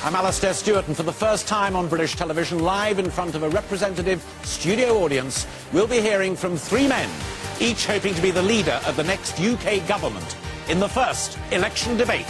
I'm Alastair Stewart, and for the first time on British television, live in front of a representative studio audience, we'll be hearing from three men, each hoping to be the leader of the next UK government in the first election debate.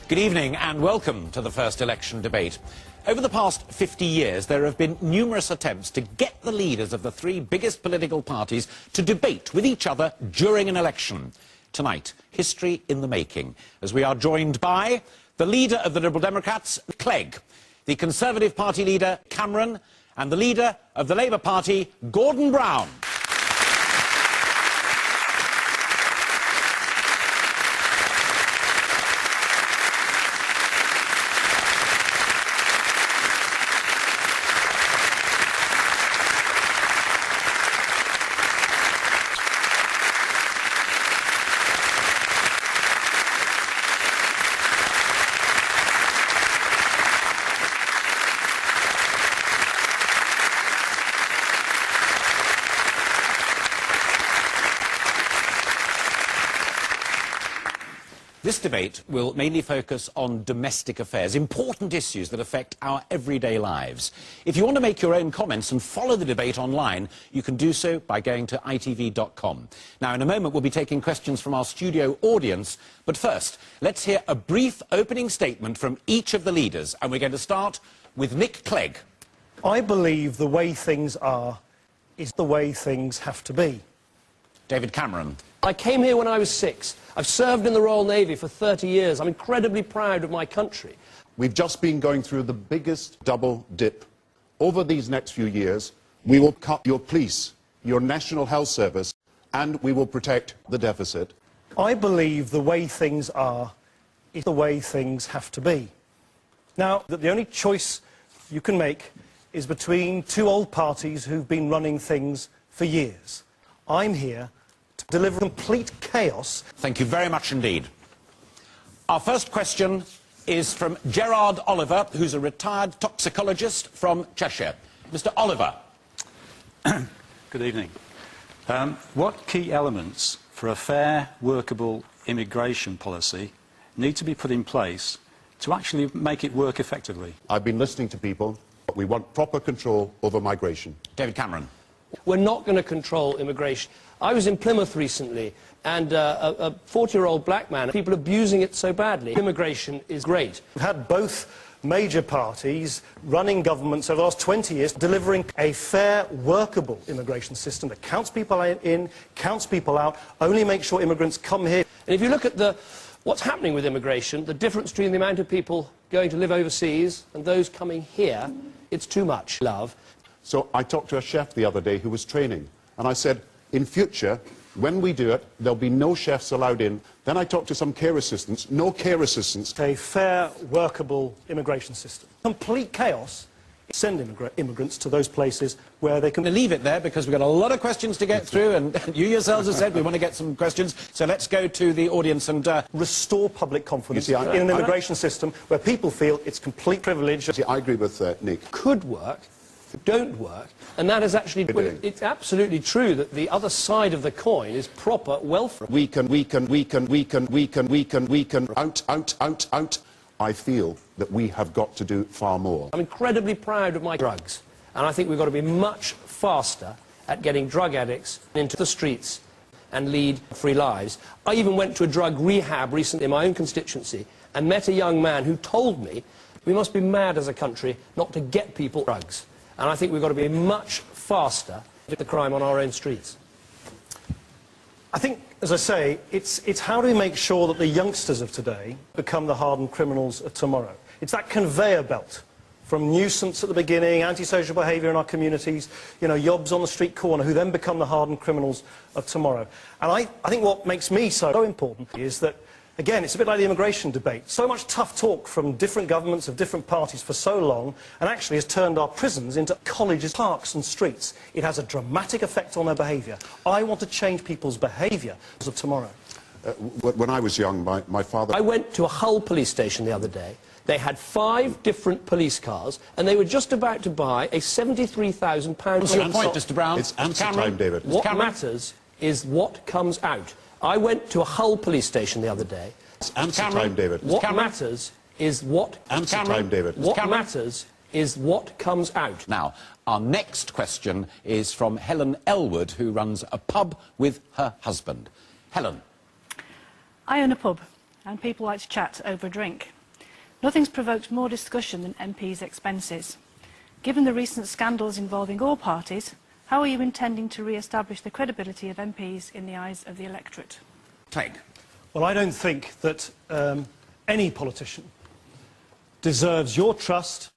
Good evening and welcome to the first election debate. Over the past 50 years, there have been numerous attempts to get the leaders of the three biggest political parties to debate with each other during an election. Tonight, history in the making, as we are joined by the leader of the Liberal Democrats, Clegg, the Conservative Party leader, Cameron, and the leader of the Labour Party, Gordon Brown. This debate will mainly focus on domestic affairs, important issues that affect our everyday lives. If you want to make your own comments and follow the debate online, you can do so by going to itv.com. Now, in a moment, we'll be taking questions from our studio audience, but first, let's hear a brief opening statement from each of the leaders, and we're going to start with Nick Clegg. I believe the way things are is the way things have to be. David Cameron. I came here when I was 6. I've served in the Royal Navy for 30 years. I'm incredibly proud of my country. We've just been going through the biggest double dip. Over these next few years, we will cut your police, your National Health Service, and we will protect the deficit. I believe the way things are is the way things have to be. Now, that the only choice you can make is between two old parties who've been running things for years. I'm here to deliver complete chaos. Thank you very much indeed. Our first question is from Gerard Oliver, who's a retired toxicologist from Cheshire. Mr. Oliver. Good evening. What key elements for a fair, workable immigration policy need to be put in place to actually make it work effectively? I've been listening to people. We want proper control over migration. David Cameron. We're not going to control immigration. I was in Plymouth recently, and a 40-year-old black man, people abusing it so badly. Immigration is great. We've had both major parties running governments over the last 20 years delivering a fair, workable immigration system that counts people in, counts people out, only makes sure immigrants come here. And if you look at what's happening with immigration, the difference between the amount of people going to live overseas and those coming here, it's too much, love. So I talked to a chef the other day who was training, and I said, in future, when we do it, there'll be no chefs allowed in. Then I talked to some care assistants, no care assistants. A fair, workable immigration system. Complete chaos. Send immigrants to those places where they can... We'll leave it there because we've got a lot of questions to get through, and you yourselves have said we want to get some questions, so let's go to the audience and... Restore public confidence in an immigration system where people feel it's complete privilege. See, I agree with Nick. Could work, don't work, and that is actually... It's absolutely true that the other side of the coin is proper welfare. We can, out. I feel that we have got to do far more. I'm incredibly proud of my drugs, and I think we've got to be much faster at getting drug addicts into the streets and lead free lives. I even went to a drug rehab recently in my own constituency and met a young man who told me we must be mad as a country not to get people drugs. And I think we've got to be much faster at the crime on our own streets. I think, as I say, it's how do we make sure that the youngsters of today become the hardened criminals of tomorrow? It's that conveyor belt from nuisance at the beginning, antisocial behaviour in our communities, you know, yobs on the street corner, who then become the hardened criminals of tomorrow. And I think what makes me so important is that, again, it's a bit like the immigration debate. So much tough talk from different governments of different parties for so long, and actually has turned our prisons into colleges, parks and streets. It has a dramatic effect on their behaviour. I want to change people's behaviour of tomorrow. When I was young, my father... I went to a Hull police station the other day. They had 5 different police cars, and they were just about to buy a £73,000... What's your point, Mr Brown? It's answer time, David. What matters is what comes out. I went to a Hull police station the other day. Answer Cameron, time, David. What matters is what... Answer time, David. What matters is what comes out. Now, our next question is from Helen Elwood, who runs a pub with her husband. Helen. I own a pub, and people like to chat over a drink. Nothing's provoked more discussion than MPs' expenses. Given the recent scandals involving all parties, how are you intending to re-establish the credibility of MPs in the eyes of the electorate? Clegg. Well, I don't think that any politician deserves your trust